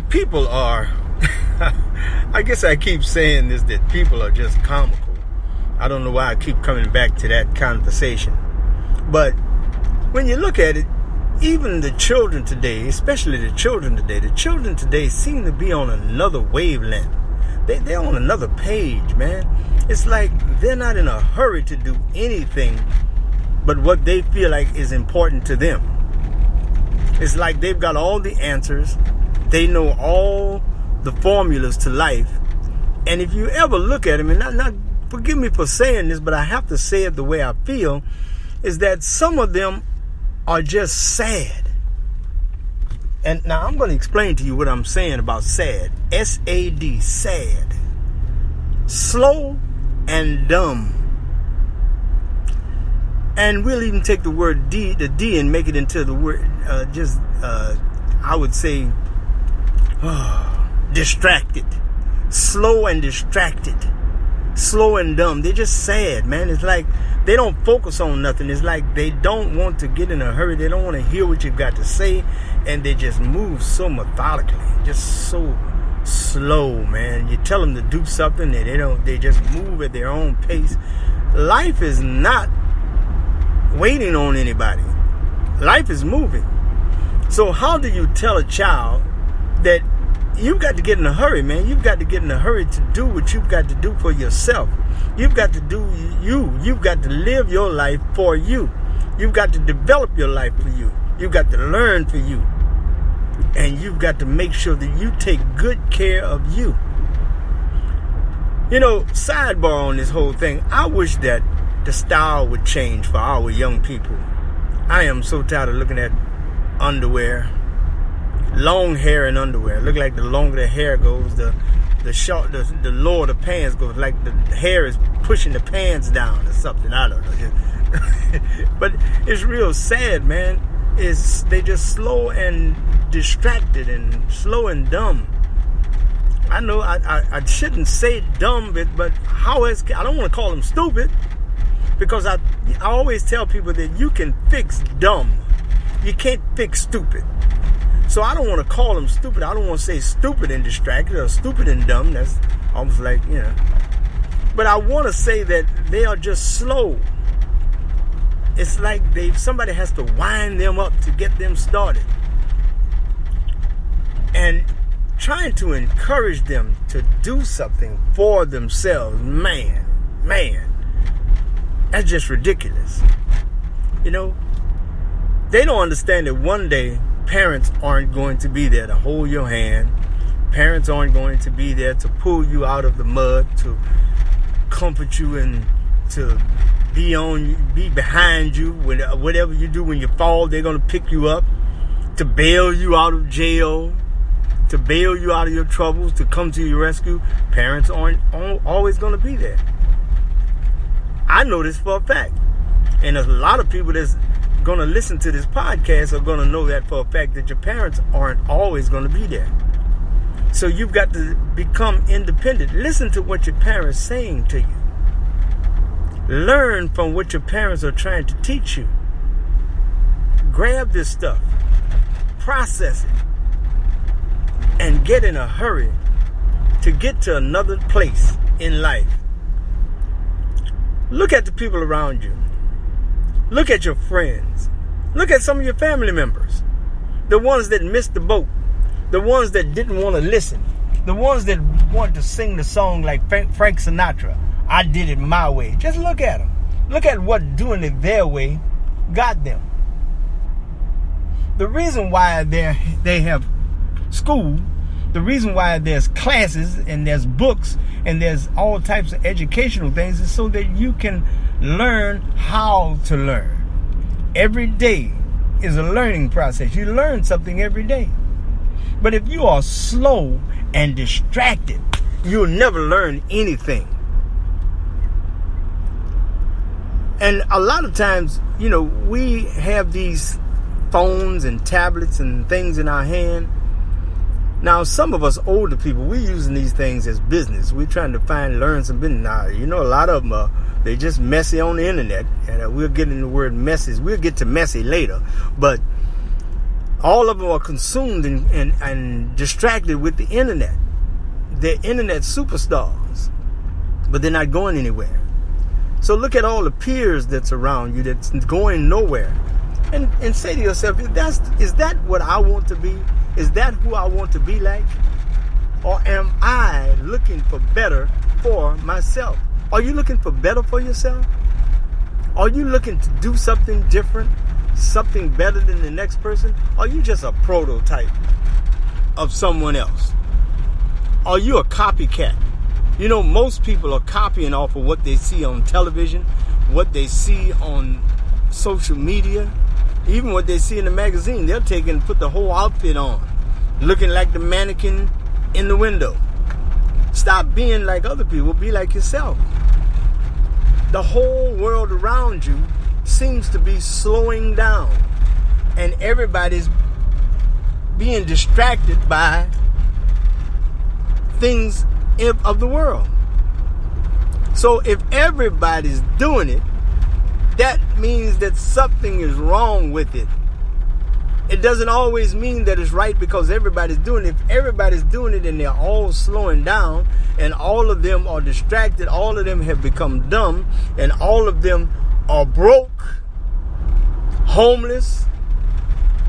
People are, I guess I keep saying this, that people are just comical. I don't know why I keep coming back to that conversation. But when you look at it, even the children today, especially the children today seem to be on another wavelength. They're on another page, man. It's like they're not in a hurry to do anything but what they feel like is important to them. It's like they've got all the answers. They know all the formulas to life. And if you ever look at them, and not forgive me for saying this, but I have to say it the way I feel, is that some of them are just sad. And now I'm going to explain to you what I'm saying about sad. S-A-D, sad. Slow and dumb. And we'll even take the word D, the D, and make it into the word, I would say, distracted. Slow and distracted. Slow and dumb. They're just sad, man. It's like they don't focus on nothing. It's like they don't want to get in a hurry. They don't want to hear what you've got to say. And they just move so methodically. Just so slow, man. You tell them to do something and they just move at their own pace. Life is not waiting on anybody. Life is moving. So how do you tell a child that you've got to get in a hurry, man? You've got to get in a hurry to do what you've got to do for yourself. You've got to do you. You've got to live your life for you. You've got to develop your life for you. You've got to learn for you. And you've got to make sure that you take good care of you. Sidebar on this whole thing. I wish that the style would change for our young people. I am so tired of looking at underwear. Long hair and underwear. Look like the longer the hair goes, the lower the pants goes. Like the hair is pushing the pants down or something. I don't know. But it's real sad, man. They just slow and distracted and slow and dumb. I know I shouldn't say dumb, but I don't want to call them stupid, because I always tell people that you can fix dumb. You can't fix stupid. So I don't want to call them stupid. I don't want to say stupid and distracted or stupid and dumb. That's almost like, But I want to say that they are just slow. It's like somebody has to wind them up to get them started. And trying to encourage them to do something for themselves, man, that's just ridiculous. They don't understand that one day parents aren't going to be there to hold your hand. Parents aren't going to be there to pull you out of the mud, to comfort you, and to be behind you. Whatever you do when you fall, they're going to pick you up, to bail you out of jail, to bail you out of your troubles, to come to your rescue. Parents aren't always going to be there. I know this for a fact. And there's a lot of people that's going to listen to this podcast are going to know that for a fact, that your parents aren't always going to be there. So you've got to become independent. Listen to what your parents are saying to you. Learn from what your parents are trying to teach you. Grab this stuff, process it, and get in a hurry to get to another place in life. Look at the people around you. Look at your friends. Look at some of your family members. The ones that missed the boat. The ones that didn't want to listen. The ones that want to sing the song like Frank Sinatra. I did it my way. Just look at them. Look at what doing it their way got them. The reason why they have school, the reason why there's classes and there's books and there's all types of educational things is so that you can learn how to learn. Every day is a learning process. You learn something every day. But if you are slow and distracted, you'll never learn anything. And a lot of times, we have these phones and tablets and things in our hand. Now, some of us older people, we're using these things as business. We're trying to learn some business. Now, a lot of them they're just messy on the internet. And we'll get into the word messy. We'll get to messy later. But All of them are consumed and distracted with the internet. They're internet superstars, but they're not going anywhere. So look at all the peers that's around you that's going nowhere, and say to yourself, is that what I want to be? Is that who I want to be like? Or am I looking for better for myself? Are you looking for better for yourself? Are you looking to do something different, something better than the next person? Are you just a prototype of someone else? Are you a copycat? You know, most people are copying off of what they see on television, what they see on social media, even what they see in the magazine. They'll take and put the whole outfit on, looking like the mannequin in the window. Stop being like other people. Be like yourself. The whole world around you seems to be slowing down, and everybody's being distracted by things of the world. So if everybody's doing it, that means that something is wrong with it. It doesn't always mean that it's right because everybody's doing it. If everybody's doing it and they're all slowing down and all of them are distracted, all of them have become dumb, and all of them are broke, homeless,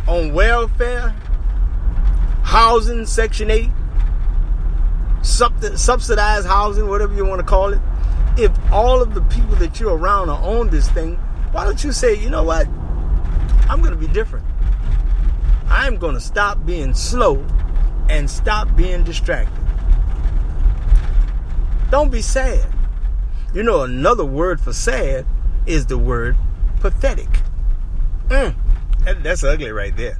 on welfare, housing, Section 8, subsidized housing, whatever you want to call it. If all of the people that you're around are on this thing, why don't you say, you know what? I'm going to be different. I'm going to stop being slow and stop being distracted. Don't be sad. You know, another word for sad is the word pathetic. That's ugly right there.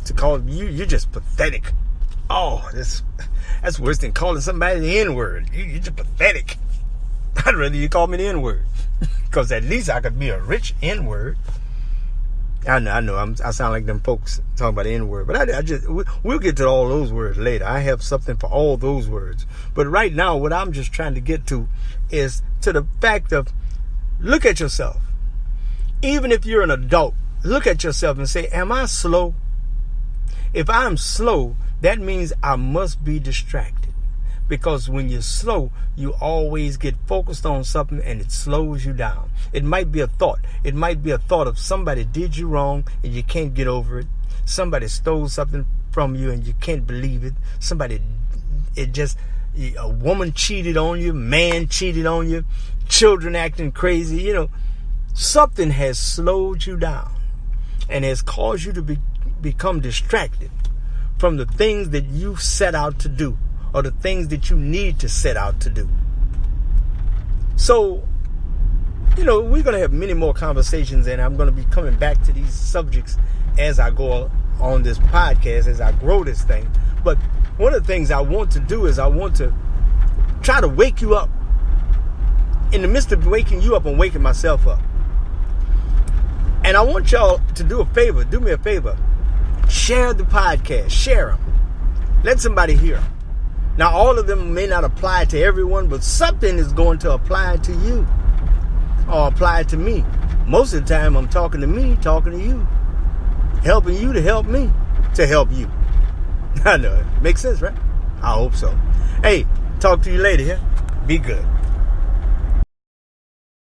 To call you're just pathetic. Oh, that's worse than calling somebody the N-word. You're just pathetic. I'd rather you call me the N-word, because at least I could be a rich N-word. I know. I sound like them folks talking about the N-word, but we'll get to all those words later. I have something for all those words. But right now, what I'm just trying to get to is to the fact of, look at yourself. Even if you're an adult, look at yourself and say, am I slow? If I'm slow, that means I must be distracted. Because when you're slow, you always get focused on something and it slows you down. It might be a thought. It might be a thought of somebody did you wrong and you can't get over it. Somebody stole something from you and you can't believe it. A woman cheated on you, man cheated on you, children acting crazy. You know, something has slowed you down and has caused you to become distracted from the things that you set out to do, or the things that you need to set out to do. So, you know, we're going to have many more conversations, and I'm going to be coming back to these subjects as I go on this podcast, as I grow this thing. But one of the things I want to do is I want to try to wake you up. In the midst of waking you up, I'm waking myself up. And I want y'all to do me a favor. Share the podcast. Share them. Let somebody hear them. Now, all of them may not apply to everyone, but something is going to apply to you or apply to me. Most of the time, I'm talking to me, talking to you, helping you to help me to help you. I know. Makes sense, right? I hope so. Hey, talk to you later, yeah? Be good.